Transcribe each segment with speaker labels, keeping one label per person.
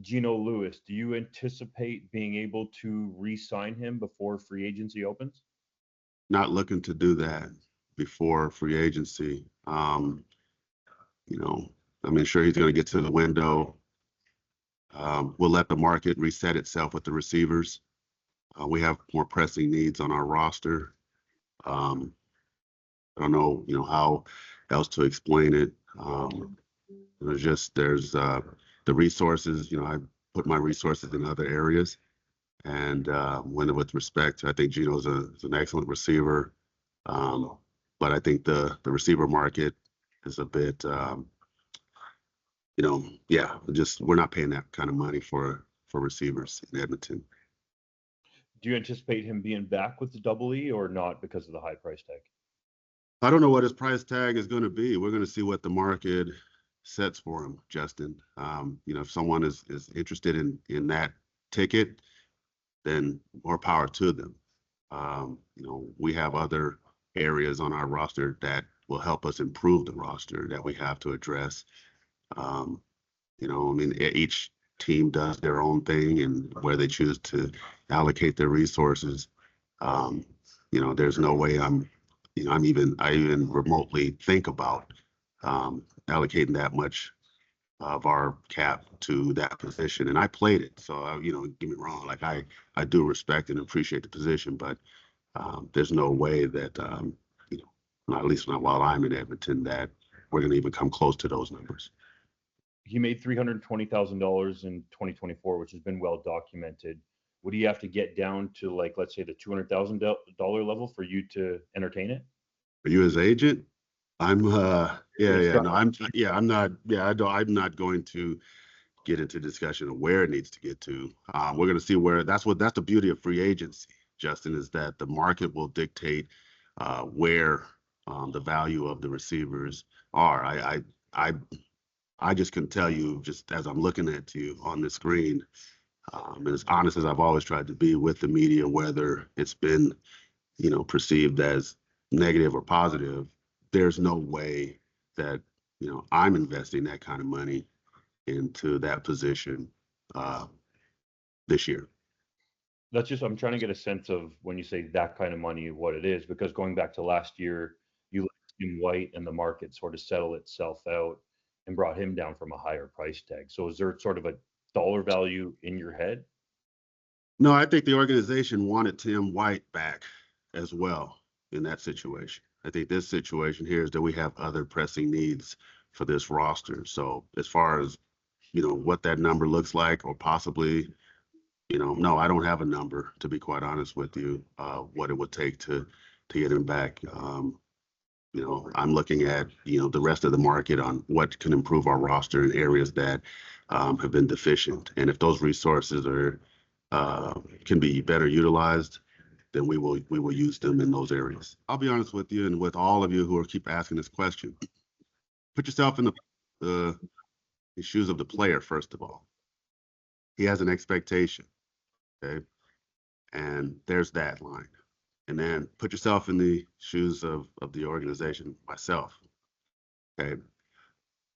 Speaker 1: Gino Lewis, do you anticipate being able to re-sign him before free agency opens?
Speaker 2: Not looking to do that before free agency. You know, I mean, sure, he's going to get to the window. We'll let the market reset itself with the receivers. We have more pressing needs on our roster. Um, I don't know, how else to explain it. There's the resources. I put my resources in other areas, and when with respect, I think Gino's is an excellent receiver, um, but I think the receiver market is a bit, yeah, just we're not paying that kind of money for receivers in Edmonton.
Speaker 1: Do you anticipate him being back with the double E or not because of the high price tag?
Speaker 2: I don't know what his price tag is going to be. We're going to see what the market sets for him, Justin. If someone is interested in that ticket, then more power to them. We have other areas on our roster that will help us improve the roster that we have to address. Um, I mean, each team does their own thing and where they choose to allocate their resources. Um, there's no way I even remotely think about allocating that much of our cap to that position. And I played it. So, get me wrong. Like I do respect and appreciate the position, but there's no way that, not at least not while I'm in Edmonton, that we're going to even come close to those numbers.
Speaker 1: He made $320,000 in 2024, which has been well documented. Would he have to get down to, like, let's say the $200,000 level for you to entertain it?
Speaker 2: Are you his agent? I'm
Speaker 1: It's got-
Speaker 2: no, I'm not, I'm not going to get into discussion of where it needs to get to. We're going to see where that's the beauty of free agency, Justin, is that the market will dictate where the value of the receivers are. I I just can tell you, just as I'm looking at you on the screen, as honest as I've always tried to be with the media, whether it's been, perceived as negative or positive, there's no way that, I'm investing that kind of money into that position uh, this year.
Speaker 1: That's just, I'm trying to get a sense of when you say that kind of money, what it is, because going back to last year, you let Tim White and the market sort of settle itself out and brought him down from a higher price tag. So is there sort of a dollar value in your head?
Speaker 2: No, I think the organization wanted Tim White back as well in that situation. I think this situation here is that we have other pressing needs for this roster. So as far as, what that number looks like, or possibly, no, I don't have a number, to be quite honest with you, what it would take to get him back. I'm looking at, the rest of the market on what can improve our roster in areas that have been deficient. And if those resources can be better utilized, then we will use them in those areas. I'll be honest with you, and with all of you who are keep asking this question, put yourself in the, the shoes of the player. First of all, he has an expectation, okay, and there's that line. And then put yourself in the shoes of the organization, myself, okay.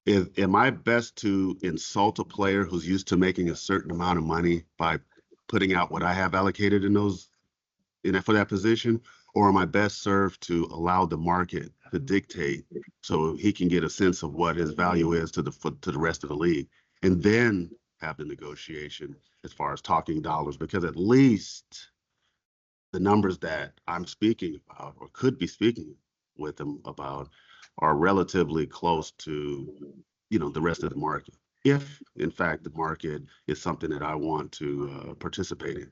Speaker 2: Am I best to insult a player who's used to making a certain amount of money by putting out what I have allocated for that position, or am I best served to allow the market to dictate so he can get a sense of what his value is to the rest of the league, and then have the negotiation as far as talking dollars? Because at least the numbers that I'm speaking about, or could be speaking with him about, are relatively close to, the rest of the market. If in fact the market is something that I want to participate in.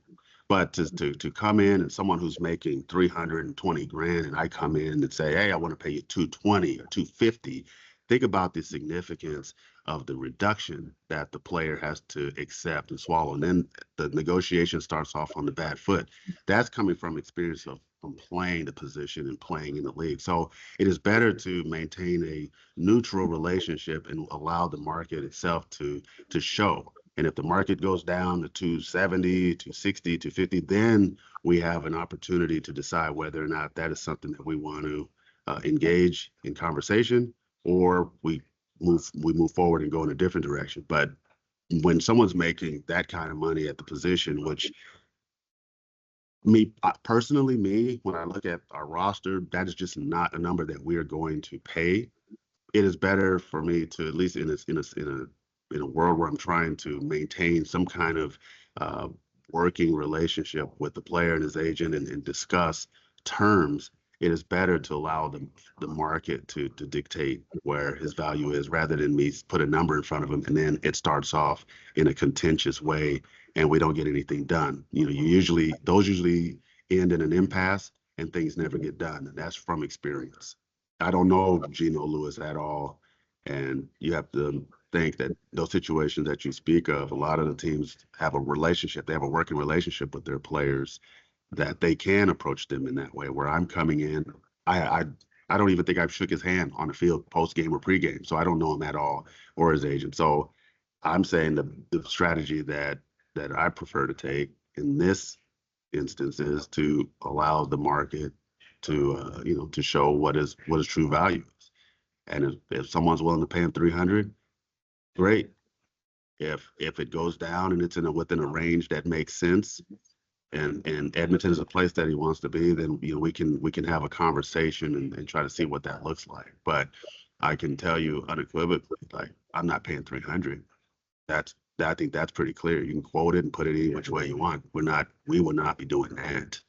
Speaker 2: But to come in and someone who's making 320 grand, and I come in and say, hey, I want to pay you 220 or 250, think about the significance of the reduction that the player has to accept and swallow. And then the negotiation starts off on the bad foot. That's coming from experience from playing the position and playing in the league. So it is better to maintain a neutral relationship and allow the market itself to show. And if the market goes down to 270, 260, 250, then we have an opportunity to decide whether or not that is something that we want to engage in conversation, or we move forward and go in a different direction. But when someone's making that kind of money at the position, which personally, when I look at our roster, that is just not a number that we are going to pay. It is better for me to, at least in a world where I'm trying to maintain some kind of uh, working relationship with the player and his agent and discuss terms. It is better to allow the market to dictate where his value is, rather than me put a number in front of him and then it starts off in a contentious way and we don't get anything done. You know, those usually end in an impasse and things never get done, and that's from experience. I don't know Gino Lewis at all, and you have to think that those situations that you speak of, a lot of the teams have a relationship. They have a working relationship with their players, that they can approach them in that way. Where I'm coming in, I I don't even think I've shook his hand on the field post game or pre-game, so I don't know him at all, or his agent. So I'm saying the strategy that I prefer to take in this instance is to allow the market to to show what is true value is. And if someone's willing to pay him 300, great. If it goes down and it's within a range that makes sense, and Edmonton is a place that he wants to be, then we can have a conversation and try to see what that looks like. But I can tell you unequivocally, like, I'm not paying 300. I think that's pretty clear. You can quote it and put it any which way you want. We will not be doing that.